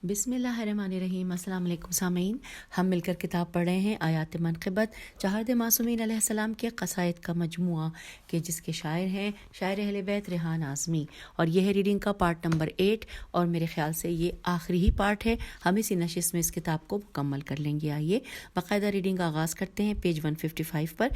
بسم اللہ الرحمن الرحیم۔ السلام علیکم سامعین، ہم مل کر کتاب پڑھ رہے ہیں آیات منقبت چہارد معصومین علیہ السلام کے قصائد کا مجموعہ کہ جس کے شاعر ہیں شاعر اہل بیت ریحان اعظمی، اور یہ ہے ریڈنگ کا پارٹ نمبر 8 اور میرے خیال سے یہ آخری ہی پارٹ ہے۔ ہم اسی نشست میں اس کتاب کو مکمل کر لیں گے۔ آئیے باقاعدہ ریڈنگ کا آغاز کرتے ہیں پیج 155 پر،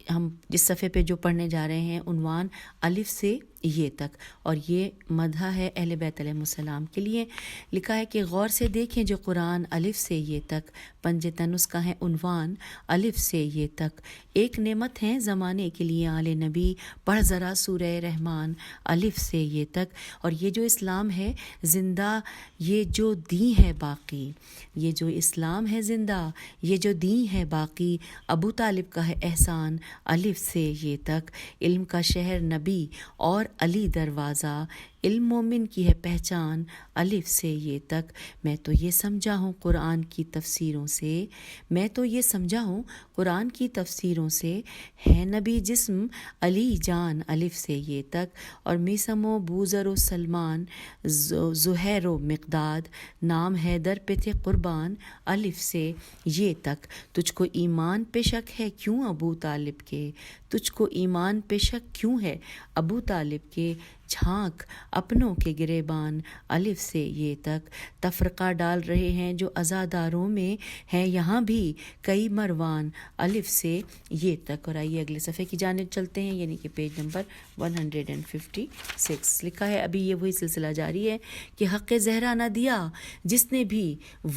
ہم جس صفحے پہ جو پڑھنے جا رہے ہیں عنوان الف سے یہ تک، اور یہ مدح ہے اہل بیت علیہ السلام کے لیے۔ لکھا ہے کہ غور سے دیکھیں جو قرآن الف سے یہ تک، پنج تنس کا ہے عنوان الف سے یہ تک، ایک نعمت ہے زمانے کے لیے آل نبی، پڑھ ذرا سورہ رحمان الف سے یہ تک۔ اور یہ جو اسلام ہے زندہ، یہ جو دین ہے باقی، یہ جو اسلام ہے زندہ، یہ جو دین ہے باقی، ابو طالب کا ہے احسان الف سے یہ تک، علم کا شہر نبی اور علی دروازہ، علم مومن کی ہے پہچان الف سے یہ تک۔ میں تو یہ سمجھا ہوں قرآن کی تفسیروں سے، میں تو یہ سمجھا ہوں قرآن کی تفسیروں سے، ہے نبی جسم علی جان الف سے یہ تک، اور میسم و بوذر و سلمان زہیر و مقداد، نام حیدر پہ تھے قربان الف سے یہ تک۔ تجھ کو ایمان پہ شک ہے کیوں ابو طالب کے، تجھ کو ایمان پہ شک کیوں ہے ابو طالب کے، جھانک اپنوں کے گریبان الف سے یہ تک۔ تفرقہ ڈال رہے ہیں جو عزاداروں میں، ہیں یہاں بھی کئی مروان الف سے یہ تک۔ اور آئیے اگلے صفحے کی جانب چلتے ہیں، یعنی کہ پیج نمبر 156۔ لکھا ہے، ابھی یہ وہی سلسلہ جاری ہے کہ حق زہرا نہ دیا جس نے بھی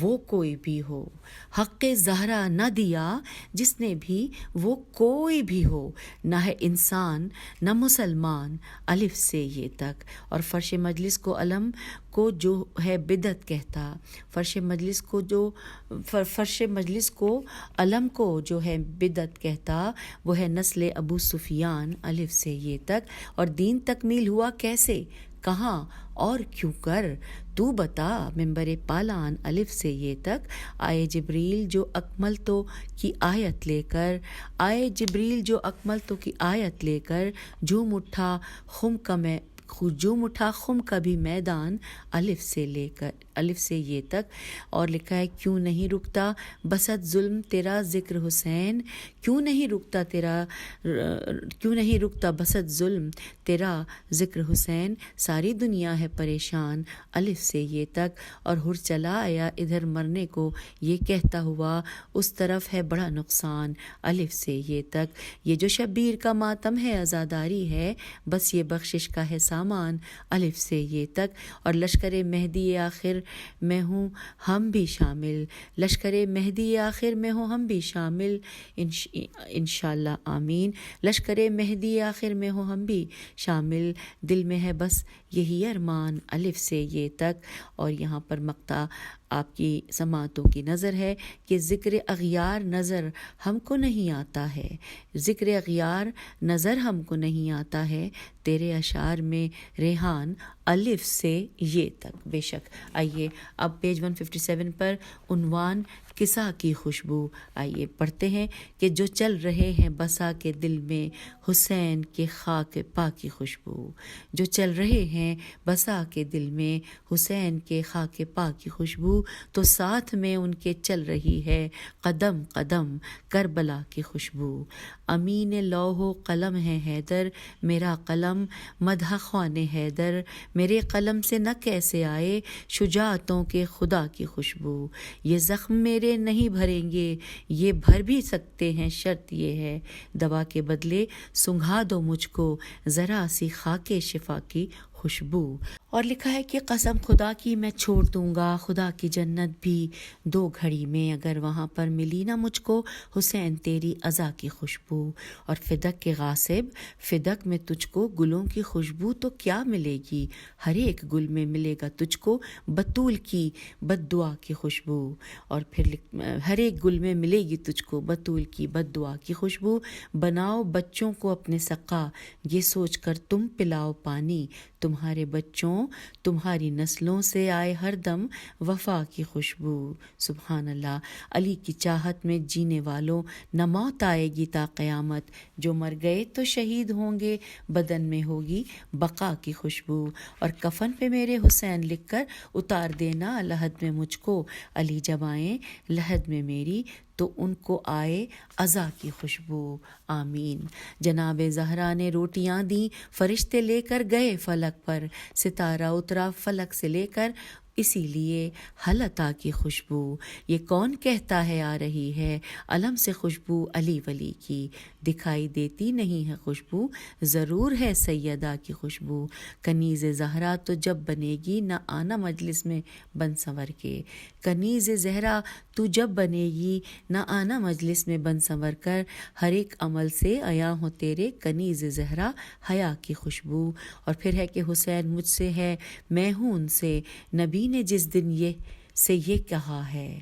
وہ کوئی بھی ہو، حق زہرا نہ دیا جس نے بھی وہ کوئی بھی ہو، نہ ہے انسان نہ مسلمان الف سے یہ تک۔ اور فرش مجلس کو علم کو جو ہے بدعت کہتا، فرش مجلس کو علم کو جو ہے بدعت کہتا، وہ ہے نسل ابو سفیان الف سے یہ تک۔ اور دین تکمیل ہوا کیسے، کہاں اور کیوں کر، تو بتا ممبر پالان الف سے یہ تک۔ آئے جبریل جو اکمل تو کی آیت لے کر، آئے جبریل جو اکمل تو کی آیت لے کر، جو مٹھا خم کا بھی میدان الف سے لے کر الف سے یہ تک۔ اور لکھا ہے، کیوں نہیں رکتا بسط ظلم تیرا ذکر حسین، کیوں نہیں رکتا بسط ظلم تیرا ذکر حسین، ساری دنیا ہے پریشان الف سے یہ تک۔ اور ہر چلا آیا ادھر مرنے کو یہ کہتا ہوا، اس طرف ہے بڑا نقصان الف سے یہ تک۔ یہ جو شبیر کا ماتم ہے عزاداری ہے، بس یہ بخشش کا ہے سامان الف سے یہ تک۔ اور لشکر مہدی آخر میں ہوں ہم بھی شامل، لشکر مہدی آخر میں ہوں ہم بھی شامل انشاءاللہ آمین، لشکر مہدی آخر میں ہوں ہم بھی شامل، دل میں ہے بس یہی ارمان الف سے یہ تک۔ اور یہاں پر مقطع آپ کی سماعتوں کی نظر ہے کہ ذکر اغیار نظر ہم کو نہیں آتا ہے، ذکر اغیار نظر ہم کو نہیں آتا ہے، تیرے اشعار میں ریحان الف سے یہ تک۔ بے شک۔ آئیے اب پیج 157 پر عنوان قصہ کی خوشبو، آئیے پڑھتے ہیں کہ جو چل رہے ہیں بسا کے دل میں حسین کے خاک پا کی خوشبو، جو چل رہے ہیں بسا کے دل میں حسین کے خاک پا کی خوشبو، تو ساتھ میں ان کے چل رہی ہے قدم قدم کربلا کی خوشبو۔ امین لوح و قلم ہے حیدر، میرا قلم مدح خوان حیدر، میرے قلم سے نہ کیسے آئے شجاعتوں کے خدا کی خوشبو، یہ زخم میرے نہیں بھریں گے، یہ بھر بھی سکتے ہیں شرط یہ ہے، دوا کے بدلے سنگھا دو مجھ کو ذرا سی خاک شفا کی خوشبو۔ اور لکھا ہے کہ قسم خدا کی میں چھوڑ دوں گا خدا کی جنت بھی 2 گھڑی میں، اگر وہاں پر ملی نہ مجھ کو حسین تیری عزا کی خوشبو۔ اور فدق کے غاصب، فدق میں تجھ کو گلوں کی خوشبو تو کیا ملے گی، ہر ایک گل میں ملے گا تجھ کو بطول کی بد دعا کی خوشبو۔ اور پھر ہر ایک گل میں ملے گی تجھ کو بطول کی بد دعا کی خوشبو۔ بناؤ بچوں کو اپنے سقا، یہ سوچ کر تم پلاؤ پانی، تمہارے بچوں تمہاری نسلوں سے آئے ہر دم وفا کی خوشبو۔ سبحان اللہ۔ علی کی چاہت میں جینے والوں نہ موت آئے گی تا قیامت، جو مر گئے تو شہید ہوں گے، بدن میں ہوگی بقا کی خوشبو۔ اور کفن پہ میرے حسین لکھ کر اتار دینا لحد میں مجھ کو، علی جب آئیں لحد میں میری تو ان کو آئے عزا کی خوشبو۔ آمین۔ جناب زہرا نے روٹیاں دیں، فرشتے لے کر گئے فلک پر، ستارہ اترا فلک سے لے کر، اسی لیے حل عطا کی خوشبو۔ یہ کون کہتا ہے آ رہی ہے علم سے خوشبو علی ولی کی، دکھائی دیتی نہیں ہے خوشبو، ضرور ہے سیدہ کی خوشبو۔ کنیز زہرا تو جب بنے گی نہ آنا مجلس میں بن سنور کے، کنیز زہرا تو جب بنے گی نہ آنا مجلس میں بن سنور کر، ہر ایک عمل سے عیاں ہو تیرے کنیز زہرا حیا کی خوشبو۔ اور پھر ہے کہ حسین مجھ سے ہے میں ہوں ان سے، نبی نے جس دن یہ کہا ہے،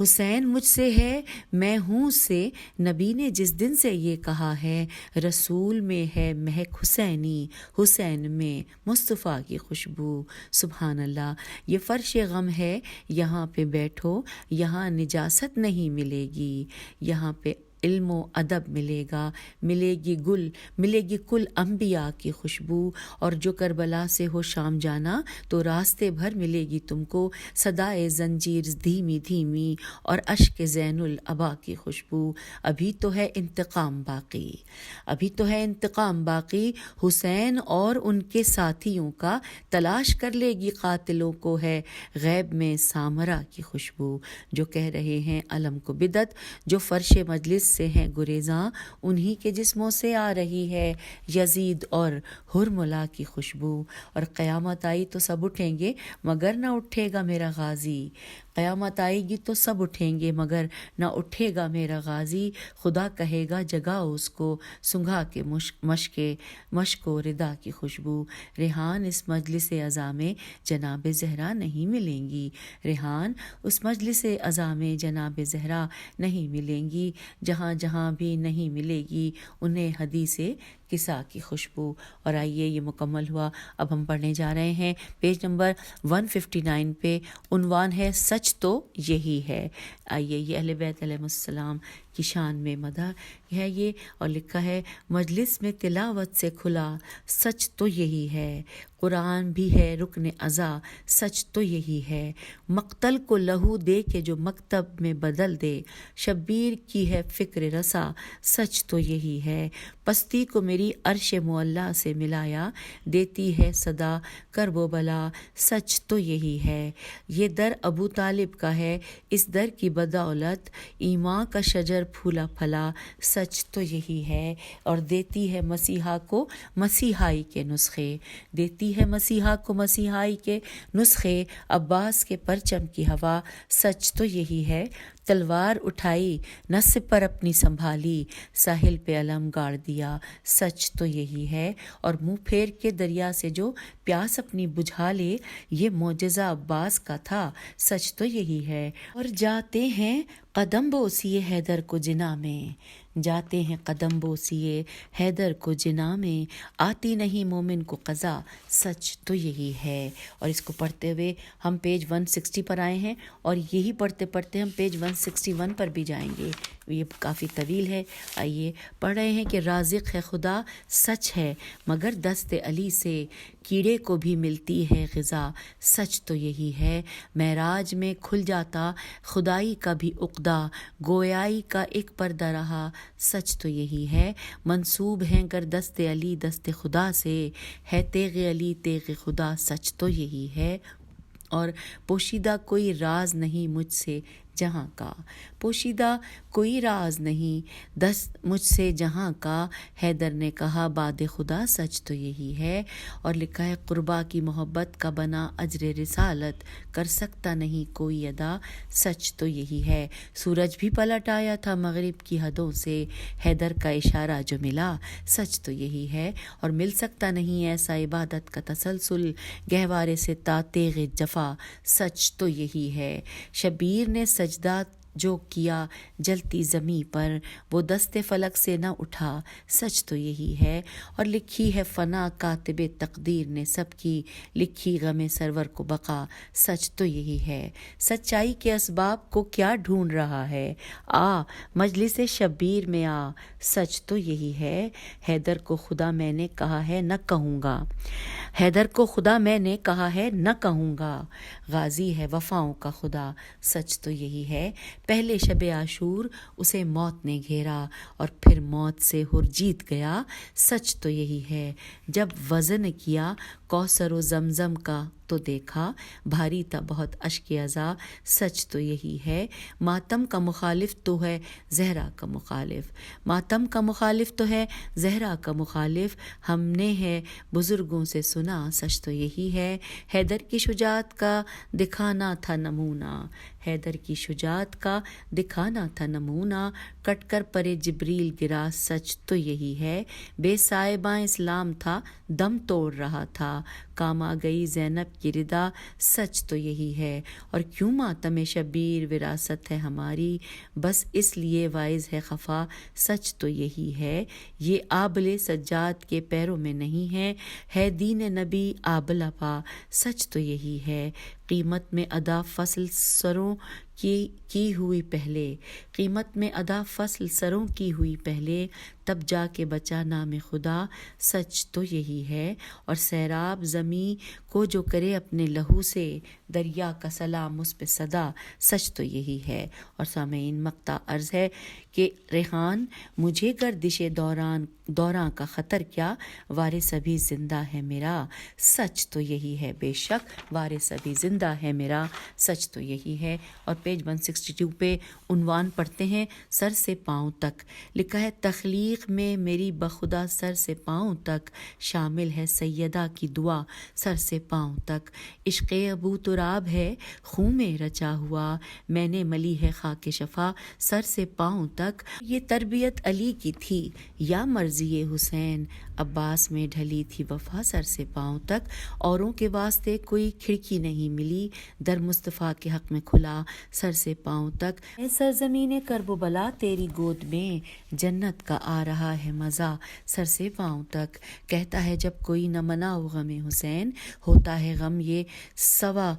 حسین مجھ سے ہے میں ہوں سے، نبی نے جس دن سے یہ کہا ہے، رسول میں ہے مہک حسینی، حسین میں مصطفیٰ کی خوشبو۔ سبحان اللہ۔ یہ فرش غم ہے یہاں پہ بیٹھو، یہاں نجاست نہیں ملے گی، یہاں پہ علم و ادب ملے گا، ملے گی کل انبیاء کی خوشبو۔ اور جو کربلا سے ہو شام جانا تو راستے بھر ملے گی تم کو صدائے زنجیر دھیمی دھیمی، اور اشک زین العبا کی خوشبو۔ ابھی تو ہے انتقام باقی، ابھی تو ہے انتقام باقی، حسین اور ان کے ساتھیوں کا، تلاش کر لے گی قاتلوں کو، ہے غیب میں سامرا کی خوشبو۔ جو کہہ رہے ہیں علم کو بدعت، جو فرش مجلس سے ہیں گریزاں، انہی کے جسموں سے آ رہی ہے یزید اور ہرملا کی خوشبو۔ اور قیامت آئی تو سب اٹھیں گے مگر نہ اٹھے گا میرا غازی، قیامت آئے گی تو سب اٹھیں گے مگر نہ اٹھے گا میرا غازی، خدا کہے گا جگاؤ اس کو، سنگھا کے مشک و ردا کی خوشبو۔ ریحان اس مجلس عزا میں جناب زہرا نہیں ملیں گی، ریحان اس مجلس عزا میں جناب زہرا نہیں ملیں گی، جہاں جہاں بھی نہیں ملے گی انہیں حدیث قصہ کی خوشبو۔ اور آئیے یہ مکمل ہوا، اب ہم پڑھنے جا رہے ہیں پیج نمبر 159 پہ، عنوان ہے سچ تو یہی ہے۔ آئیے یہ اہل بیت علیہ السلام کی شان میں مدح ہے یہ، اور لکھا ہے مجلس میں تلاوت سے کھلا سچ تو یہی ہے، قرآن بھی ہے رکن عزا سچ تو یہی ہے، مقتل کو لہو دے کے جو مکتب میں بدل دے، شبیر کی ہے فکر رسا سچ تو یہی ہے، پستی کو میری عرش معلیٰ سے ملایا، دیتی ہے صدا کرب و بلا سچ تو یہی ہے، یہ در ابو طالب کا ہے، اس در کی بدولت ایمان کا شجر پھولا پھلا سچ تو یہی ہے، اور دیتی ہے مسیحا کو مسیحائی کے نسخے، دیتی ہے مسیحا کو مسیحائی کے نسخے، عباس کے پرچم کی ہوا سچ تو یہی ہے، تلوار اٹھائی نصب پر اپنی سنبھالی، ساحل پہ علم گاڑ دیا سچ تو یہی ہے، اور منہ پھیر کے دریا سے جو پیاس اپنی بجھا لے، یہ معجزہ عباس کا تھا سچ تو یہی ہے، اور جاتے ہیں قدم بوسیے حیدر کو جنا میں، جاتے ہیں قدم بوسیے حیدر کو جنا میں، آتی نہیں مومن کو قضا سچ تو یہی ہے۔ اور اس کو پڑھتے ہوئے ہم پیج 160 پر آئے ہیں، اور یہی پڑھتے پڑھتے ہم پیج 161 پر بھی جائیں گے، یہ کافی طویل ہے۔ آئیے پڑھ رہے ہیں کہ رازق ہے خدا سچ ہے، مگر دست علی سے کیڑے کو بھی ملتی ہے غذا سچ تو یہی ہے، معراج میں کھل جاتا خدائی کا بھی عقدہ، گویائی کا ایک پردہ رہا سچ تو یہی ہے، منسوب ہیں گر دست علی دست خدا سے، ہے تیغ علی تیغ خدا سچ تو یہی ہے، اور پوشیدہ کوئی راز نہیں مجھ سے جہاں کا، پوشیدہ کوئی راز نہیں دست مجھ سے جہاں کا، حیدر نے کہا باد خدا سچ تو یہی ہے، اور لکھا ہے قربا کی محبت کا بنا اجر رسالت، کر سکتا نہیں کوئی ادا سچ تو یہی ہے، سورج بھی پلٹ آیا تھا مغرب کی حدوں سے، حیدر کا اشارہ جو ملا سچ تو یہی ہے، اور مل سکتا نہیں ایسا عبادت کا تسلسل گہوارے سے تا تیغ جفا سچ تو یہی ہے، شبیر نے سجدہ جو کیا جلتی زمیں پر وہ دست فلک سے نہ اٹھا، سچ تو یہی ہے، اور لکھی ہے فنا کاتب تقدیر نے سب کی، لکھی غم سرور کو بقا، سچ تو یہی ہے۔ سچائی کے اسباب کو کیا ڈھونڈ رہا ہے، آ مجلس شبیر میں آ، سچ تو یہی ہے۔ حیدر کو خدا میں نے کہا ہے نہ کہوں گا، حیدر کو خدا میں نے کہا ہے نہ کہوں گا، غازی ہے وفاؤں کا خدا، سچ تو یہی ہے۔ پہلے شب عاشور اسے موت نے گھیرا، اور پھر موت سے ہر جیت گیا، سچ تو یہی ہے۔ جب وزن کیا کوثر و زمزم کا تو دیکھا، بھاری تھا بہت اشک ازا، سچ تو یہی ہے۔ ماتم کا مخالف تو ہے زہرا کا مخالف، ماتم کا مخالف تو ہے زہرا کا مخالف، ہم نے ہے بزرگوں سے سنا، سچ تو یہی ہے۔ حیدر کی شجاعت کا دکھانا تھا نمونہ، حیدر کی شجاعت کا دکھانا تھا نمونہ، کٹ کر پرے جبریل گرا، سچ تو یہی ہے۔ بے صاحباں اسلام تھا دم توڑ رہا تھا، کام آ گئی زینب کی ردا، سچ تو یہی ہے۔ اور کیوں ماتم شبیر وراثت ہے ہماری، بس اس لیے واعظ ہے خفا، سچ تو یہی ہے۔ یہ آبل سجاد کے پیروں میں نہیں ہے دین نبی آبلہ پا، سچ تو یہی ہے۔ قیمت میں ادا فصل سروں کی ہوئی پہلے، قیمت میں ادا فصل سروں کی ہوئی پہلے، تب جا کے بچا نام خدا، سچ تو یہی ہے۔ اور سیراب زمیں کو جو کرے اپنے لہو سے، دریا کا سلام اس پہ صدا، سچ تو یہی ہے۔ اور سامعین مقطع عرض ہے کہ ریحان مجھے گردش دوراں کا خطر کیا، وارث ابھی زندہ ہے میرا، سچ تو یہی ہے۔ بے شک وارث ابھی زندہ ہے میرا، سچ تو یہی ہے۔ اور پیج 162 پہ عنوان پڑھتے ہیں، سر سے پاؤں تک، لکھا ہے تخلیق میں میری بخدا سر سے پاؤں تک، شامل ہے سیدہ کی دعا سر سے پاؤں تک، عشق ابو تراب ہے خون میں رچا ہوا، میں نے ملی ہے خاک شفا سر سے پاؤں تک، یہ تربیت علی کی تھی یا مرضی حسین، عباس میں ڈھلی تھی وفا سر سے پاؤں تک، اوروں کے واسطے کوئی کھڑکی نہیں ملی، در مصطفیٰ کے حق میں کھلا سر سے پاؤں تک، اے سرزمین کرب و بلا تیری گود میں جنت کا آ رہا ہے مزہ سر سے پاؤں تک، کہتا ہے جب کوئی نہ مناؤ غم حسین، ہوتا ہے غم یہ سوا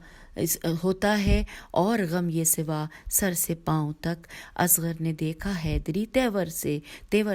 ہوتا ہے اور غم یہ سوا سر سے پاؤں تک، اصغر نے دیکھا حیدری تیور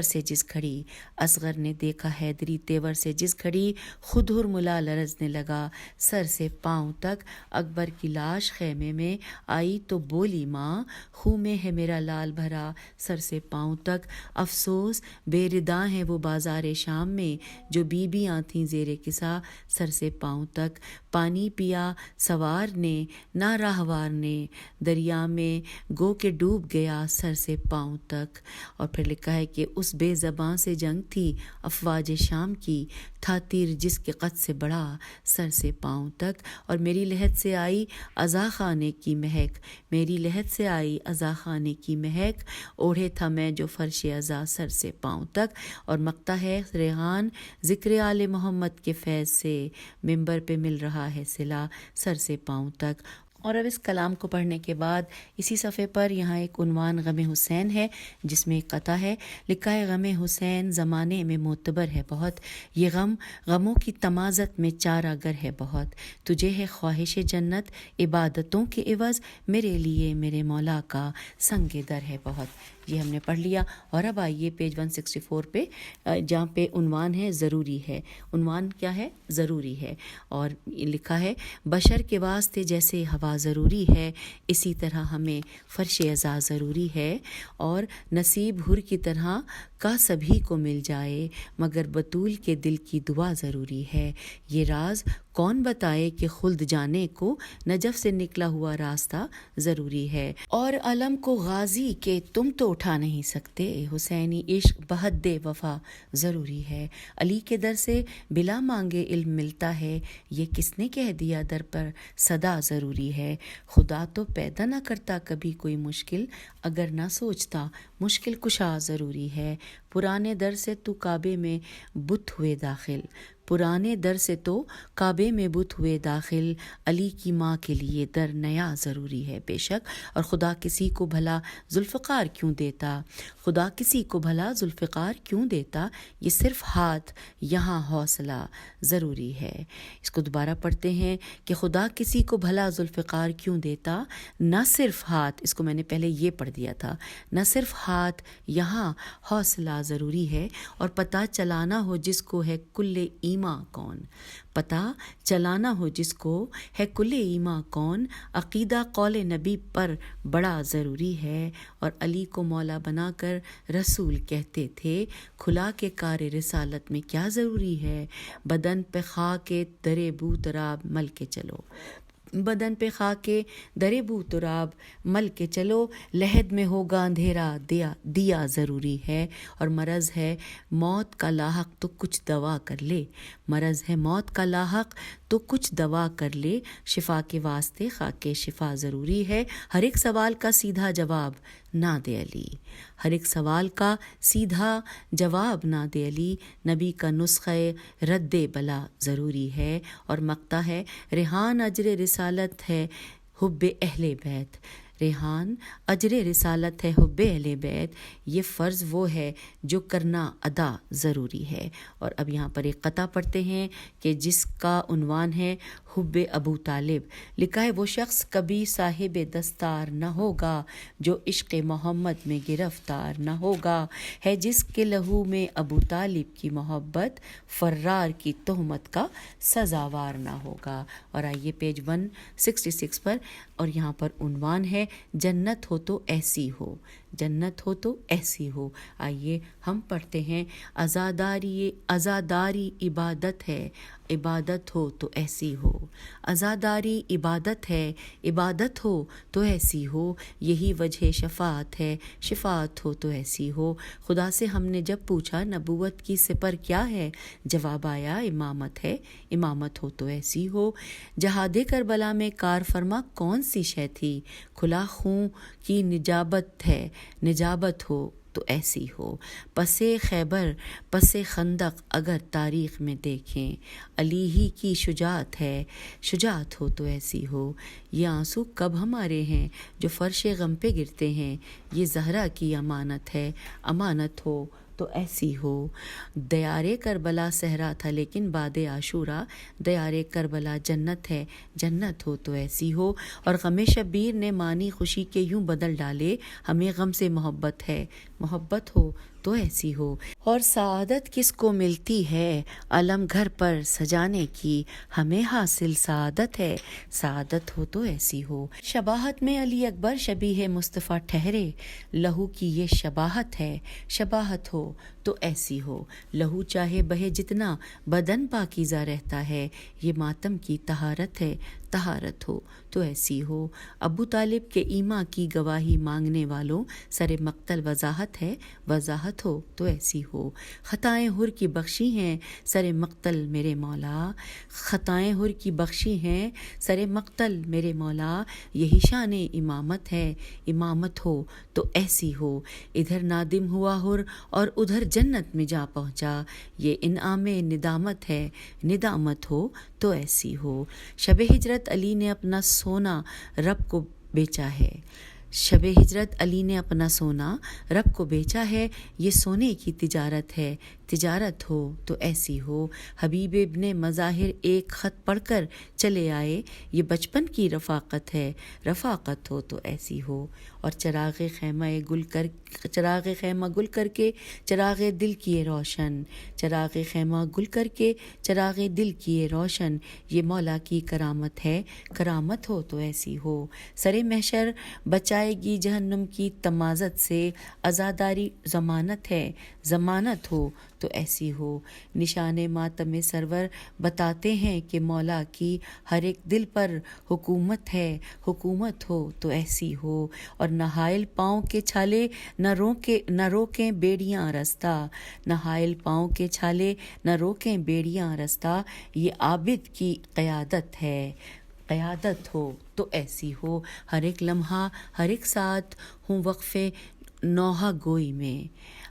سے جس گھڑی، اصغر نے دیکھا حیدری تیور سے جس گھڑی، خود ہرملا لرزنے لگا سر سے پاؤں تک، اکبر کی لاش خیمے میں آئی تو بولی ماں، خون میں ہے میرا لال بھرا سر سے پاؤں تک، افسوس بے ردا ہیں وہ بازار شام میں جو بیبیاں تھیں زیر کسا سر سے پاؤں تک، پانی پیا سوار نے نہ راہوار نے، دریا میں گو کے ڈوب گیا سر سے پاؤں تک، اور پھر لکھا ہے کہ اس بے زباں سے جنگ تھی افواج شام کی، تھا تیر جس کے قد سے بڑا سر سے پاؤں تک، اور میری لحد سے آئی عزا خانے کی مہک، میری لحد سے آئی عزا خانے کی مہک، اوڑھے تھا میں جو فرش عزا سر سے پاؤں تک، اور مقطع ہے ریحان ذکر آل محمد کے فیض سے، ممبر پہ مل رہا ہے صلہ سر سے پاؤں تک۔ اور اب اس کلام کو پڑھنے کے بعد اسی صفحے پر یہاں ایک عنوان غم حسین ہے جس میں ایک قطعہ ہے، لکھا ہے غم حسین زمانے میں معتبر ہے بہت، یہ غم غموں کی تمازت میں چارہ گر ہے بہت، تجھے ہے خواہش جنت عبادتوں کے عوض، میرے لیے میرے مولا کا سنگ در ہے بہت۔ یہ ہم نے پڑھ لیا، اور اب آئیے پیج 164 پہ جہاں پہ عنوان ہے ضروری ہے، عنوان کیا ہے؟ ضروری ہے، اور لکھا ہے بشر کے واسطے جیسے ہوا ضروری ہے اسی طرح ہمیں فرش عزا ضروری ہے، اور نصیب حر کی طرح کا سبھی کو مل جائے، مگر بطول کے دل کی دعا ضروری ہے، یہ راز کون بتائے کہ خلد جانے کو نجف سے نکلا ہوا راستہ ضروری ہے، اور علم کو غازی کے تم تو اٹھا نہیں سکتے، حسینی عشق بحد وفا ضروری ہے، علی کے در سے بلا مانگے علم ملتا ہے، یہ کس نے کہہ دیا در پر صدا ضروری ہے، خدا تو پیدا نہ کرتا کبھی کوئی مشکل، اگر نہ سوچتا مشکل کشا ضروری ہے، پرانے در سے تو کعبے میں بت ہوئے داخل، پرانے در سے تو کعبے میں بت ہوئے داخل، علی کی ماں کے لیے در نیا ضروری ہے بے شک۔ اور خدا کسی کو بھلا ذوالفقار کیوں دیتا، خدا کسی کو بھلا ذوالفقار کیوں دیتا، یہ صرف ہاتھ یہاں حوصلہ ضروری ہے۔ اس کو دوبارہ پڑھتے ہیں کہ خدا کسی کو بھلا ذوالفقار کیوں دیتا، نہ صرف ہاتھ، اس کو میں نے پہلے یہ پڑھ دیا تھا، نہ صرف ہاتھ یہاں حوصلہ ضروری ہے، اور پتہ چلانا ہو جس کو ہے کل ایماں کون، پتہ چلانا ہو جس کو ہے کل ایماں کون، عقیدہ قول نبی پر بڑا ضروری ہے۔ اور علی کو مولا بنا کر رسول کہتے تھے، کھلا کے کار رسالت میں کیا ضروری ہے، بدن پہ خاک درے بو تراب مل کے چلو، بدن پہ خاک درے بو تراب مل کے چلو، لحد میں ہوگا اندھیرا دیا ضروری ہے۔ اور مرض ہے موت کا لاحق تو کچھ دوا کر لے، مرض ہے موت کا لاحق تو کچھ دوا کر لے، شفا کے واسطے خاک شفا ضروری ہے، ہر ایک سوال کا سیدھا جواب نہ دے علی، ہر ایک سوال کا سیدھا جواب نہ دے علی، نبی کا نسخہ رد بلا ضروری ہے۔ اور مقطع ہے، ریحان اجر رسالت ہے حب اہل بیت، ریحان اجر رسالت ہے حب اہل بیت، یہ فرض وہ ہے جو کرنا ادا ضروری ہے۔ اور اب یہاں پر ایک قطعہ پڑھتے ہیں کہ جس کا عنوان ہے حب ابو طالب، لکھا ہے وہ شخص کبھی صاحب دستار نہ ہوگا جو عشق محمد میں گرفتار نہ ہوگا، ہے جس کے لہو میں ابو طالب کی محبت، فرار کی تہمت کا سزاوار نہ ہوگا۔ اور آئیے پیج 166 پر، اور یہاں پر عنوان ہے جنت ہو تو ایسی ہو، جنت ہو تو ایسی ہو۔ آئیے ہم پڑھتے ہیں، عزاداری عبادت ہے، عبادت ہو تو ایسی ہو، عزاداری عبادت ہے، عبادت ہو تو ایسی ہو، یہی وجہ شفاعت ہے، شفاعت ہو تو ایسی ہو۔ خدا سے ہم نے جب پوچھا نبوت کی سپر کیا ہے، جواب آیا امامت ہے، امامت ہو تو ایسی ہو۔ جہاد کربلا میں کار فرما کون سی شے تھی، کھلا خون کی نجابت ہے، نجابت ہو تو ایسی ہو۔ پس خیبر پس خندق اگر تاریخ میں دیکھیں، علی ہی کی شجاعت ہے، شجاعت ہو تو ایسی ہو۔ یہ آنسو کب ہمارے ہیں جو فرش غم پہ گرتے ہیں، یہ زہرا کی امانت ہے، امانت ہو تو ایسی ہو۔ دیار کربلا صحرا تھا لیکن بعد عاشورہ دیار کربلا جنت ہے، جنت ہو تو ایسی ہو۔ اور غم شبیر نے معنی خوشی کے یوں بدل ڈالے، ہمیں غم سے محبت ہے، محبت ہو تو ایسی ہو۔ اور سعادت کس کو ملتی ہے علم گھر پر سجانے کی، ہمیں حاصل سعادت ہے، سعادت ہو تو ایسی ہو۔ شباہت میں علی اکبر شبیہ مصطفیٰ ٹھہرے، لہو کی یہ شباہت ہے، شباہت ہو تو ایسی ہو۔ لہو چاہے بہے جتنا بدن پاکیزہ رہتا ہے، یہ ماتم کی طہارت ہے، طہارت ہو تو ایسی ہو۔ ابو طالب کے ایماں کی گواہی مانگنے والوں سر مقتل وضاحت ہے، وضاحت ہو تو ایسی ہو۔ خطائیں حر کی بخشی ہیں سر مقتل میرے مولا، خطائیں حر کی بخشی ہیں سر مقتل میرے مولا، یہی شان امامت ہے، امامت ہو تو ایسی ہو۔ ادھر نادم ہوا حر اور ادھر جنت میں جا پہنچا، یہ انعام ندامت ہے، ندامت ہو تو ایسی ہو۔ شب ہجرت علی نے اپنا سونا رب کو بیچا ہے، شب ہجرت علی نے اپنا سونا رب کو بیچا ہے، یہ سونے کی تجارت ہے، تجارت ہو تو ایسی ہو۔ حبیب ابن مظاہر ایک خط پڑھ کر چلے آئے، یہ بچپن کی رفاقت ہے، رفاقت ہو تو ایسی ہو۔ اور چراغ خیمہ گل کر کے چراغ دل کیے روشن، چراغ خیمہ گل کر کے چراغ دل کیے روشن، یہ مولا کی کرامت ہے، کرامت ہو تو ایسی ہو۔ سر محشر بچائے گی جہنم کی تمازت سے، عزاداری ضمانت ہے، ضمانت ہو تو ایسی ہو۔ نشان ماتم سرور بتاتے ہیں کہ مولا کی ہر ایک دل پر حکومت ہے، حکومت ہو تو ایسی ہو۔ اور نہ حائل پاؤں کے چھالے نہ روکیں بیڑیاں رستہ، نہ حائل پاؤں کے چھالے نہ روکیں بیڑیاں رستہ، یہ عابد کی قیادت ہے، قیادت ہو تو ایسی ہو۔ ہر ایک لمحہ ہر ایک ساتھ ہوں وقفے نوحہ گوئی میں،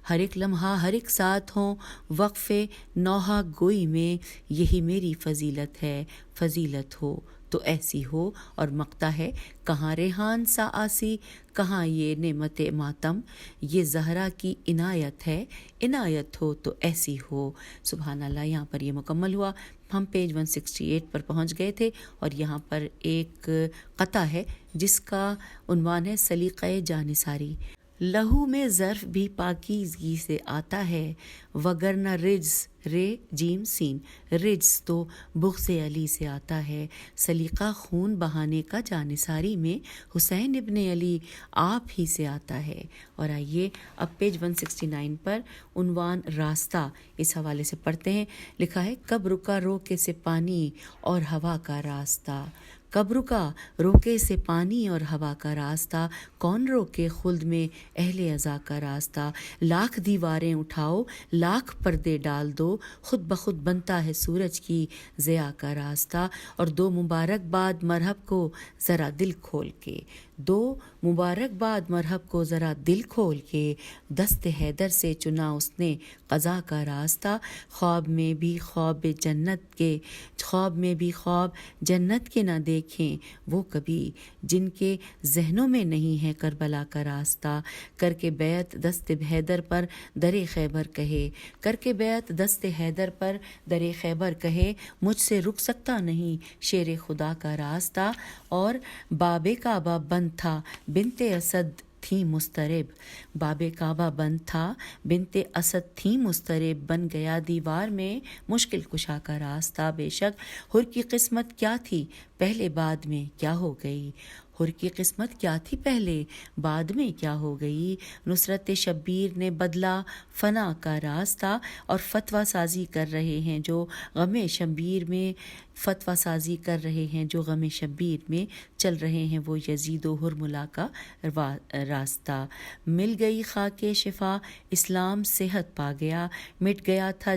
ہر ایک لمحہ ہر ایک ساتھ ہوں وقف نوحہ گوئی میں، یہی میری فضیلت ہے، فضیلت ہو تو ایسی ہو، اور مقطع ہے کہاں ریحان سا آسی، کہاں یہ نعمت ماتم، یہ زہرا کی عنایت ہے، عنایت ہو تو ایسی ہو۔ سبحان اللہ۔ یہاں پر یہ مکمل ہوا۔ ہم پیج 168 پر پہنچ گئے تھے، اور یہاں پر ایک قطع ہے جس کا عنوان ہے سلیقہ جانثاری۔ لہو میں ظرف بھی پاکیزگی سے آتا ہے، وگرنہ رجز، رے جیم سین، رجز تو بغض علی سے آتا ہے۔ سلیقہ خون بہانے کا جانثاری میں حسین ابن علی آپ ہی سے آتا ہے۔ اور آئیے اب پیج 169 پر عنوان راستہ اس حوالے سے پڑھتے ہیں۔ لکھا ہے کب رکا روکے سے پانی اور ہوا کا راستہ، کب رکا روکے سے پانی اور ہوا کا راستہ، کون روکے خلد میں اہل عزا کا راستہ، لاکھ دیواریں اٹھاؤ لاکھ پردے ڈال دو، خود بخود بنتا ہے سورج کی ضیاء کا راستہ، اور دو مبارک باد مرحب کو ذرا دل کھول کے، دو مبارک باد مرحب کو ذرا دل کھول کے، دست حیدر سے چنا اس نے قضا کا راستہ، خواب میں بھی خواب جنت کے، خواب میں بھی خواب جنت کے نہ دیکھیں وہ کبھی، جن کے ذہنوں میں نہیں ہے کربلا کا راستہ، کر کے بیعت دست حیدر پر در خیبر کہے، کر کے بیعت دست حیدر پر در خیبر کہے، مجھ سے رک سکتا نہیں شیر خدا کا راستہ، اور باب کعبہ بند تھا بنت اسد تھی مضطرب، باب کعبہ بند تھا بنت اسد تھی مضطرب، بن گیا دیوار میں مشکل کشا کا راستہ، بے شک حر کی قسمت کیا تھی پہلے بعد میں کیا ہو گئی، حر کی قسمت کیا تھی پہلے بعد میں کیا ہو گئی، نصرت شبیر نے بدلا فنا کا راستہ، اور فتویٰ سازی کر رہے ہیں جو غم شبیر میں، فتویٰ سازی کر رہے ہیں جو غم شبیر میں چل رہے ہیں وہ یزید و حرملا کا راستہ، مل گئی خاک شفا اسلام صحت پا گیا، مٹ گیا تھا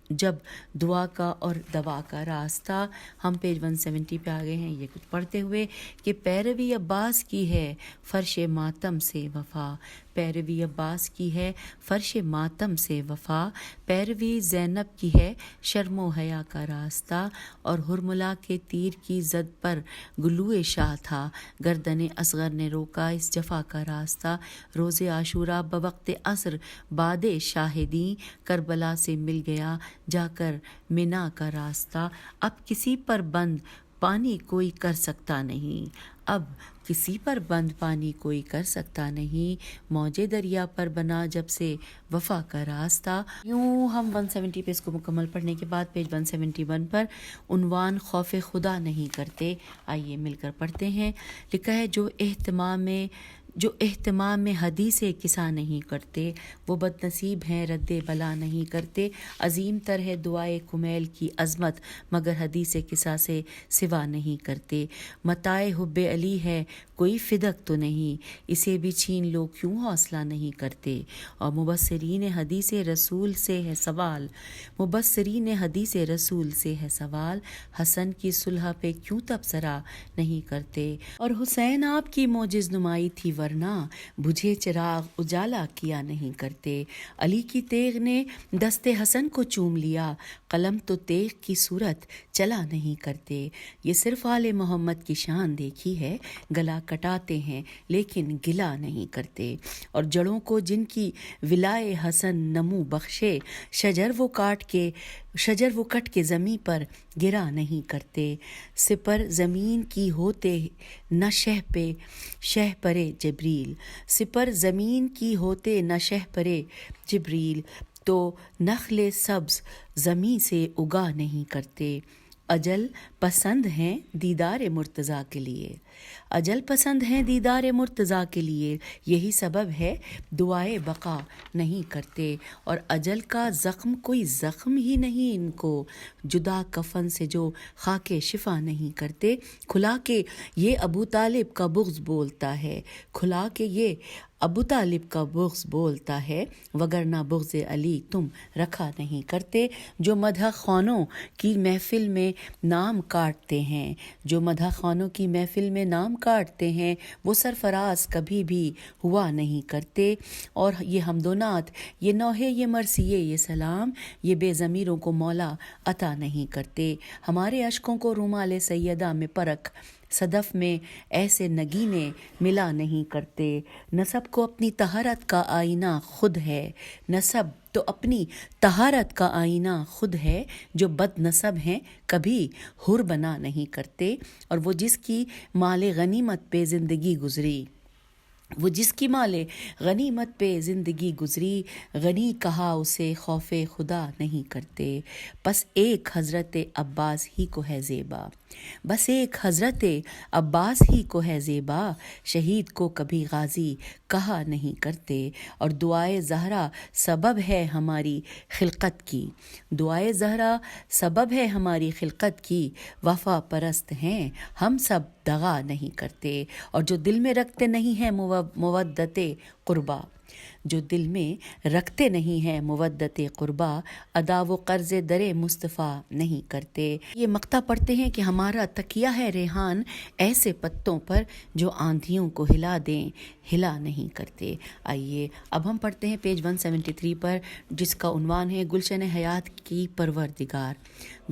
جب دعا کا اور دوا کا راستہ۔ ہم پیج 170 پہ آ گئے ہیں یہ کچھ پڑھتے ہوئے کہ پیروی عباس کی ہے فرش ماتم سے وفا، پیروی عباس کی ہے فرش ماتم سے وفا، پیروی زینب کی ہے شرم و حیا کا راستہ، اور حرملا کے تیر کی زد پر گلوئے شاہ تھا، گردن اصغر نے روکا اس جفا کا راستہ، روز عاشورہ بوقت عصر باد شاہدیں، کربلا سے مل گیا جا کر منا کا راستہ، اب کسی پر بند پانی کوئی کر سکتا نہیں، اب کسی پر بند پانی کوئی کر سکتا نہیں، موج دریا پر بنا جب سے وفا کا راستہ۔ یوں ہم 170 پہ اس کو مکمل پڑھنے کے بعد پیج 171 پر عنوان خوف خدا نہیں کرتے، آئیے مل کر پڑھتے ہیں۔ لکھا ہے جو اہتمام میں حدیث قصہ نہیں کرتے وہ بد نصیب ہیں رد بلا نہیں کرتے، عظیم تر ہے دعائے کمیل کی عظمت مگر حدیث قصہ سے سوا نہیں کرتے، متاع حب علی ہے کوئی فدق تو نہیں اسے بھی چھین لو کیوں حوصلہ نہیں کرتے، اور مبصرین حدیث رسول سے ہے سوال، مبصرین حدیث رسول سے ہے سوال، حسن کی صلح پہ کیوں تبصرہ نہیں کرتے، اور حسین آپ کی معجز نمائی تھی ورنہ بجھے چراغ اجالا کیا نہیں کرتے، علی کی تیغ نے دست حسن کو چوم لیا قلم تو تیغ کی صورت چلا نہیں کرتے، یہ صرف آل محمد کی شان دیکھی ہے گلا کٹاتے ہیں لیکن گلا نہیں کرتے، اور جڑوں کو جن کی ولائے حسن نمو بخشے شجر وہ کٹ کے زمیں پر گرا نہیں کرتے، سپر زمین کی ہوتے نہ شہ پرے جبریل، سپر زمین کی ہوتے نہ شہ پرے جبریل، تو نخل سبز زمیں سے اگا نہیں کرتے، اجل پسند ہیں دیدار مرتضیٰ کے لیے، اجل پسند ہیں دیدار مرتضیٰ کے لیے، یہی سبب ہے دعائے بقا نہیں کرتے، اور اجل کا زخم کوئی زخم ہی نہیں ان کو، جدا کفن سے جو خاک شفا نہیں کرتے، کھلا کے یہ ابو طالب کا بغض بولتا ہے، کھلا کے یہ ابو طالب کا بغض بولتا ہے وگرنہ بغض علی تم رکھا نہیں کرتے. جو مدح خوانوں کی محفل میں نام کاٹتے ہیں، جو مدح خوانوں کی محفل میں نام کاٹتے ہیں، وہ سرفراز کبھی بھی ہوا نہیں کرتے. اور یہ حمد و نعت، یہ نوحے، یہ مرثیے، یہ سلام، یہ بے ضمیروں کو مولا عطا نہیں کرتے. ہمارے اشکوں کو رومال سیدہ میں پرکھ صدف میں ایسے نگینے ملا نہیں کرتے. نسب کو اپنی طہارت کا آئینہ خود ہے، نسب تو اپنی طہارت کا آئینہ خود ہے. جو بد نسب ہیں کبھی حر بنا نہیں کرتے. اور وہ جس کی مال غنیمت پہ زندگی گزری، وہ جس کی مال غنیمت پہ زندگی گزری، غنی کہا اسے خوف خدا نہیں کرتے. بس ایک حضرت عباس ہی کو ہے زیبا، بس ایک حضرت عباس ہی کو ہے زیبا. شہید کو کبھی غازی کہا نہیں کرتے. اور دعائے زہرا سبب ہے ہماری خلقت کی، دعائے زہرا سبب ہے ہماری خلقت کی. وفا پرست ہیں ہم سب دغا نہیں کرتے. اور جو دل میں رکھتے نہیں ہیں مودت قربا، جو دل میں رکھتے نہیں ہیں مودت قربا، ادا و قرض در مصطفیٰ نہیں کرتے. یہ مقطع پڑھتے ہیں کہ ہمارا تکیہ ہے ریحان ایسے پتوں پر جو آندھیوں کو ہلا دیں، ہلا نہیں کرتے. آئیے اب ہم پڑھتے ہیں پیج 173 پر، جس کا عنوان ہے گلشن حیات کی پروردگار.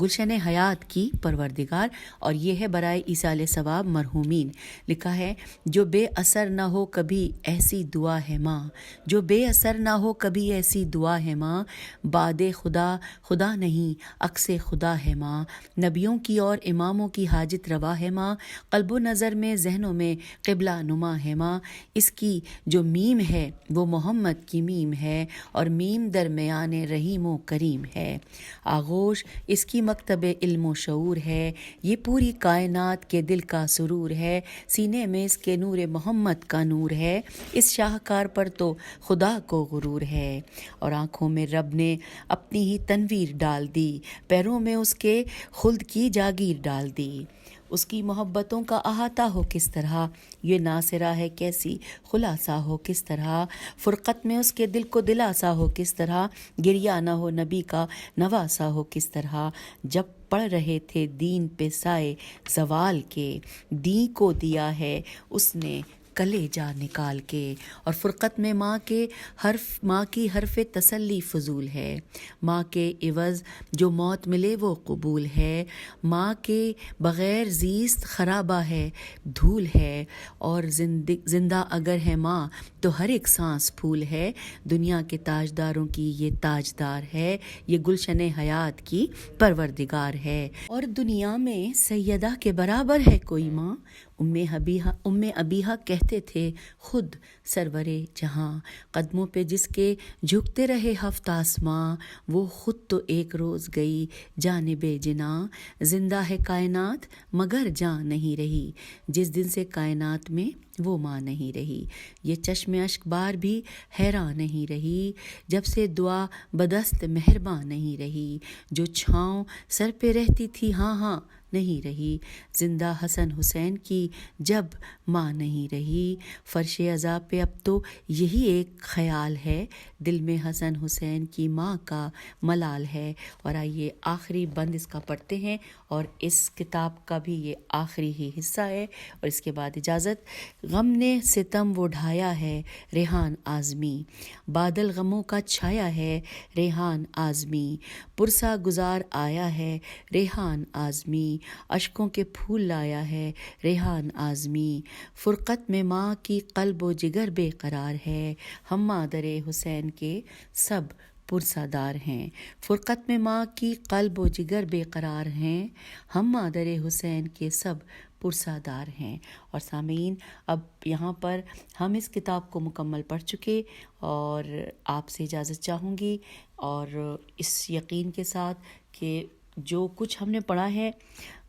گلشن حیات کی پروردگار، اور یہ ہے برائے ایصال ثواب مرحومین. لکھا ہے جو بے اثر نہ ہو کبھی ایسی دعا ہے ماں، جو بے اثر نہ ہو کبھی ایسی دعا ہے ماں. باد خدا خدا نہیں عکس خدا ہے ماں. نبیوں کی اور اماموں کی حاجت روا ہے ماں. قلب و نظر میں ذہنوں میں قبلہ نما ہے ماں. اس کی جو میم ہے وہ محمد کی میم ہے، اور میم درمیان رحیم و کریم ہے. آغوش اس کی مکتب علم و شعور ہے، یہ پوری کائنات کے دل کا سرور ہے. سینے میں اس کے نور محمد کا نور ہے، اس شاہکار پر تو خدا کو غرور ہے. اور آنکھوں میں رب نے اپنی ہی تنویر ڈال دی، پیروں میں اس کے خلد کی جاگیر ڈال دی. اس کی محبتوں کا احاطہ ہو کس طرح، یہ ناصرہ ہے کیسی خلاصہ ہو کس طرح. فرقت میں اس کے دل کو دلاسا ہو کس طرح، گریہ نہ ہو نبی کا نواسا ہو کس طرح. جب پڑھ رہے تھے دین پہ سائے زوال کے، دین کو دیا ہے اس نے کلیجہ نکال کے. اور فرقت میں ماں کی حرف تسلی فضول ہے، ماں کے عوض جو موت ملے وہ قبول ہے. ماں کے بغیر زیست خرابہ ہے، دھول ہے. اور زندہ اگر ہے ماں تو ہر ایک سانس پھول ہے. دنیا کے تاجداروں کی یہ تاجدار ہے، یہ گلشن حیات کی پروردگار ہے. اور دنیا میں سیدہ کے برابر ہے کوئی ماں. ام ابیہا کہتے تھے خود سرور جہاں، قدموں پہ جس کے جھکتے رہے ہفت آسماں، وہ خود تو ایک روز گئی جانب جناں. زندہ ہے کائنات مگر جان نہیں رہی، جس دن سے کائنات میں وہ ماں نہیں رہی. یہ چشم اشک بار بھی حیران نہیں رہی، جب سے دعا بدست مہرباں نہیں رہی. جو چھاؤں سر پہ رہتی تھی ہاں ہاں نہیں رہی، زندہ حسن حسین کی جب ماں نہیں رہی. فرش عذاب پہ اب تو یہی ایک خیال ہے، دل میں حسن حسین کی ماں کا ملال ہے. اور آئیے آخری بند اس کا پڑھتے ہیں، اور اس کتاب کا بھی یہ آخری ہی حصہ ہے، اور اس کے بعد اجازت. غم نے ستم وہ ڈھایا ہے ریحان آزمی، بادل غموں کا چھایا ہے ریحان آزمی. پرسا گزار آیا ہے ریحان آزمی، اشکوں کے پھول لایا ہے ریحان آزمی. فرقت میں ماں کی قلب و جگر بے قرار ہے، ہم مادر حسین کے سب پرسادار ہیں. فرقت میں ماں کی قلب و جگر بے قرار ہیں، ہم مادر حسین کے سب پرسادار ہیں. اور سامعین اب یہاں پر ہم اس کتاب کو مکمل پڑھ چکے، اور آپ سے اجازت چاہوں گی، اور اس یقین کے ساتھ کہ جو کچھ ہم نے پڑھا ہے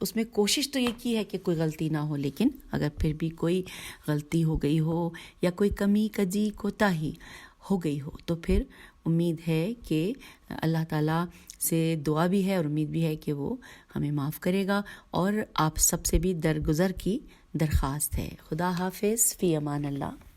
اس میں کوشش تو یہ کی ہے کہ کوئی غلطی نہ ہو، لیکن اگر پھر بھی کوئی غلطی ہو گئی ہو یا کوئی کمی کجی کوتاہی ہو گئی ہو تو پھر امید ہے کہ اللہ تعالیٰ سے دعا بھی ہے اور امید بھی ہے کہ وہ ہمیں معاف کرے گا. اور آپ سب سے بھی درگزر کی درخواست ہے. خدا حافظ، فی امان اللہ.